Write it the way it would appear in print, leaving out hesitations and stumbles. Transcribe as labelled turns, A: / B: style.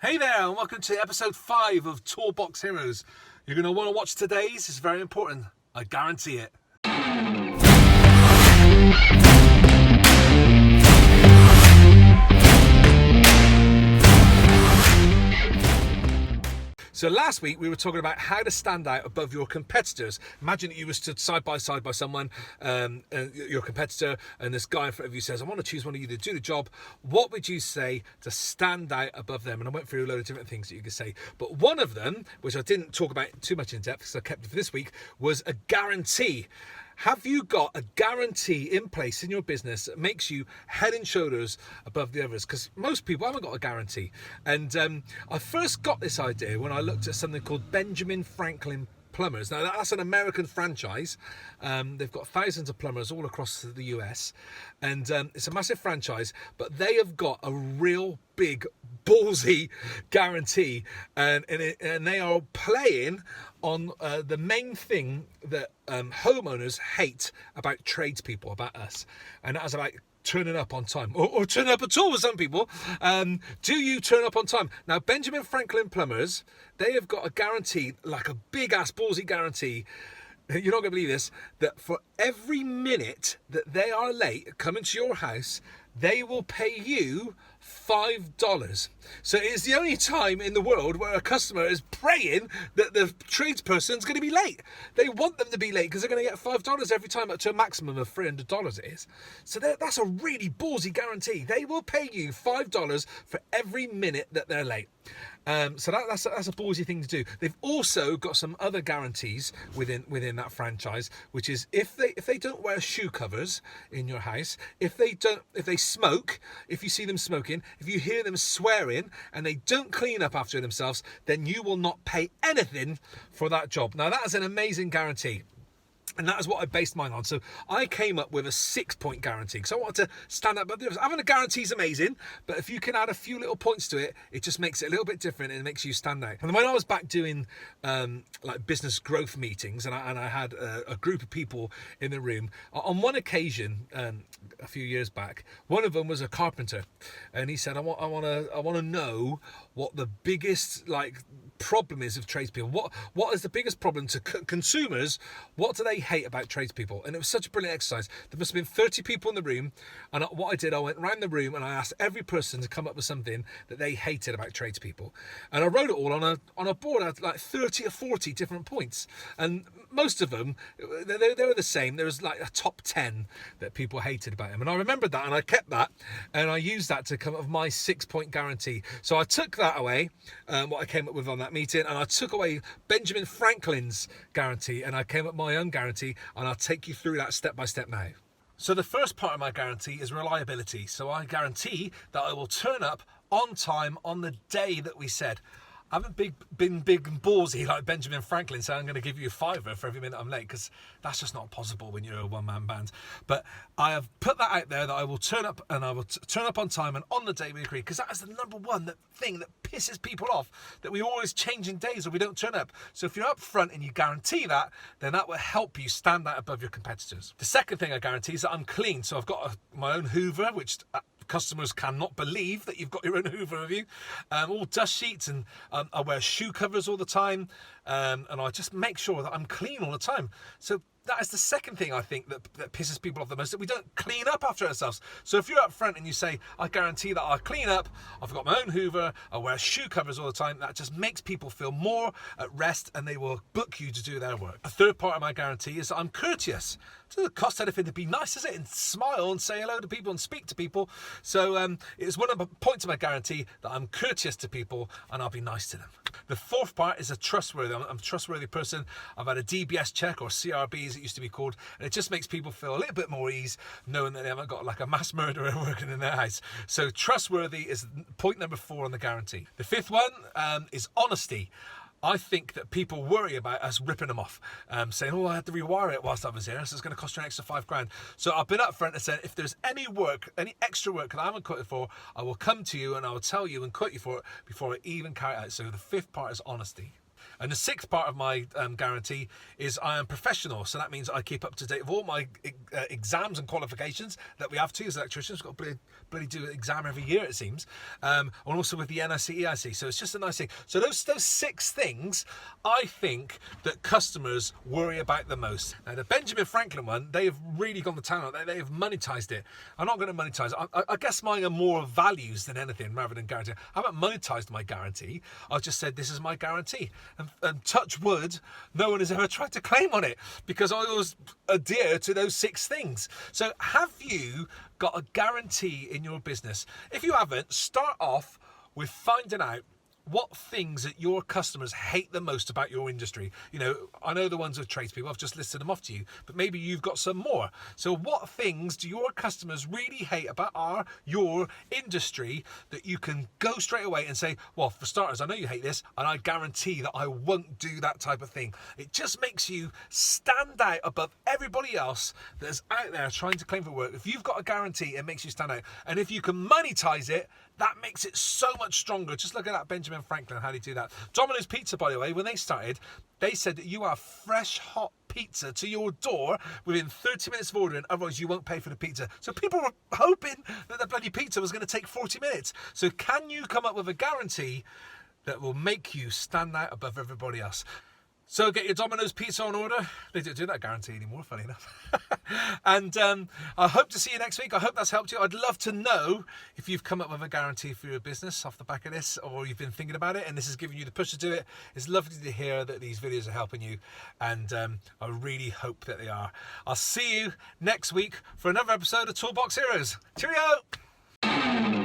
A: Hey there, and welcome to episode 5 of Toolbox Heroes. You're going to want to watch today's, it's very important. I guarantee it. So last week we were talking about how to stand out above your competitors. Imagine that you were stood side by side by someone, your competitor, and this guy in front of you says, I want to choose one of you to do the job. What would you say to stand out above them? And I went through a load of different things that you could say. But one of them, which I didn't talk about too much in depth because I kept it for this week, was a guarantee. Have you got a guarantee in place in your business that makes you head and shoulders above the others? Because most people haven't got a guarantee. And I first got this idea when I looked at something called Benjamin Franklin Plumbers. Now, that's an American franchise. They've got thousands of plumbers all across the US. And it's a massive franchise, but they have got a real big, ballsy guarantee. And they are playing on the main thing that homeowners hate about tradespeople, about us. And that is about turning up on time, or turning up at all for some people. Do you turn up on time? Now, Benjamin Franklin Plumbers, they have got a guarantee, like a big ass ballsy guarantee. You're not going to believe this, that for every minute that they are late coming to your house, they will pay you $5. So it's the only time in the world where a customer is praying that the tradesperson's going to be late. They want them to be late because they're going to get $5 every time, up to a maximum of $300 it is. So that's a really ballsy guarantee. They will pay you $5 for every minute that they're late. So that's a ballsy thing to do. They've also got some other guarantees within that franchise, which is if they don't wear shoe covers in your house, if they smoke, if you see them smoking, if you hear them swearing, and they don't clean up after themselves, then you will not pay anything for that job. Now, that is an amazing guarantee. And that is what I based mine on. So I came up with a 6-point guarantee because I wanted to stand up. But having a guarantee is amazing, but if you can add a few little points to it, it just makes it a little bit different and it makes you stand out. And when I was back doing like business growth meetings, and I had a group of people in the room, on one occasion a few years back, one of them was a carpenter, and he said, I want to know what the biggest problem is of tradespeople. What is the biggest problem to consumers? What do they hate about tradespeople? And it was such a brilliant exercise. There must have been 30 people in the room, and what I did, I went around the room and I asked every person to come up with something that they hated about tradespeople, and I wrote it all on a board. I had like 30 or 40 different points, and most of them they were the same. There was like a top 10 that people hated about him, and I remembered that, and I kept that, and I used that to come up with my 6-point guarantee. So I took that away, what I came up with on that meeting, and I took away Benjamin Franklin's guarantee, and I came up with my own guarantee, and I'll take you through that step by step now. So the first part of my guarantee is reliability. So I guarantee that I will turn up on time on the day that we said. I haven't been big and ballsy like Benjamin Franklin saying I'm going to give you $5 for every minute I'm late, because that's just not possible when you're a one-man band. But I have put that out there that I will turn up, and I will turn up on time and on the day we agree, because that is the number one thing that pisses people off, that we always changing days or we don't turn up. So if you're up front and you guarantee that, then that will help you stand out above your competitors. The second thing I guarantee is that I'm clean. So I've got my own Hoover, which customers cannot believe that you've got your own Hoover with you. All dust sheets, and I wear shoe covers all the time, and I just make sure that I'm clean all the time. So that is the second thing I think that pisses people off the most, that we don't clean up after ourselves. So if you're up front and you say, I guarantee that I'll clean up, I've got my own Hoover, I wear shoe covers all the time, that just makes people feel more at rest, and they will book you to do their work. A third part of my guarantee is that I'm courteous. It doesn't cost anything to be nice, is it? And smile and say hello to people and speak to people. So it's one of the points of my guarantee that I'm courteous to people and I'll be nice to them. The fourth part is I'm a trustworthy person. I've had a DBS check, or CRB as it used to be called, and it just makes people feel a little bit more ease knowing that they haven't got like a mass murderer working in their house. So trustworthy is point number 4 on the guarantee. The fifth one is honesty. I think that people worry about us ripping them off, saying, I had to rewire it whilst I was here, so it's going to cost you an extra $5,000. So I've been up front and said, if there's any extra work that I haven't quoted for, I will come to you and I will tell you and quote you for it before I even carry it out. So the fifth part is honesty. And the sixth part of my guarantee is I am professional. So that means I keep up to date with all my exams and qualifications that we have to as electricians. We've got to bloody do an exam every year, it seems. And also with the NIC, EIC. So it's just a nice thing. So those 6 things I think that customers worry about the most. Now the Benjamin Franklin one, they've really gone to town on it. They've monetized it. I'm not going to monetize it. I guess mine are more values than anything rather than guarantee. I haven't monetized my guarantee. I've just said this is my guarantee. And touch wood, no one has ever tried to claim on it because I always adhere to those 6 things. So have you got a guarantee in your business? If you haven't, start off with finding out what things that your customers hate the most about your industry. You know, I know the ones with tradespeople, I've just listed them off to you, but maybe you've got some more. So what things do your customers really hate about your industry that you can go straight away and say, well, for starters, I know you hate this, and I guarantee that I won't do that type of thing. It just makes you stand out above everybody else that is out there trying to claim for work. If you've got a guarantee, it makes you stand out. And if you can monetize it, that makes it so much stronger. Just look at that Benjamin Franklin, how do you do that? Domino's Pizza, by the way, when they started, they said that you have fresh, hot pizza to your door within 30 minutes of ordering, otherwise you won't pay for the pizza. So people were hoping that the bloody pizza was going to take 40 minutes. So can you come up with a guarantee that will make you stand out above everybody else? So get your Domino's Pizza on order. They don't do that guarantee anymore, funny enough. And I hope to see you next week. I hope that's helped you. I'd love to know if you've come up with a guarantee for your business off the back of this, or you've been thinking about it and this is giving you the push to do it. It's lovely to hear that these videos are helping you, and I really hope that they are. I'll see you next week for another episode of Toolbox Heroes. Cheerio!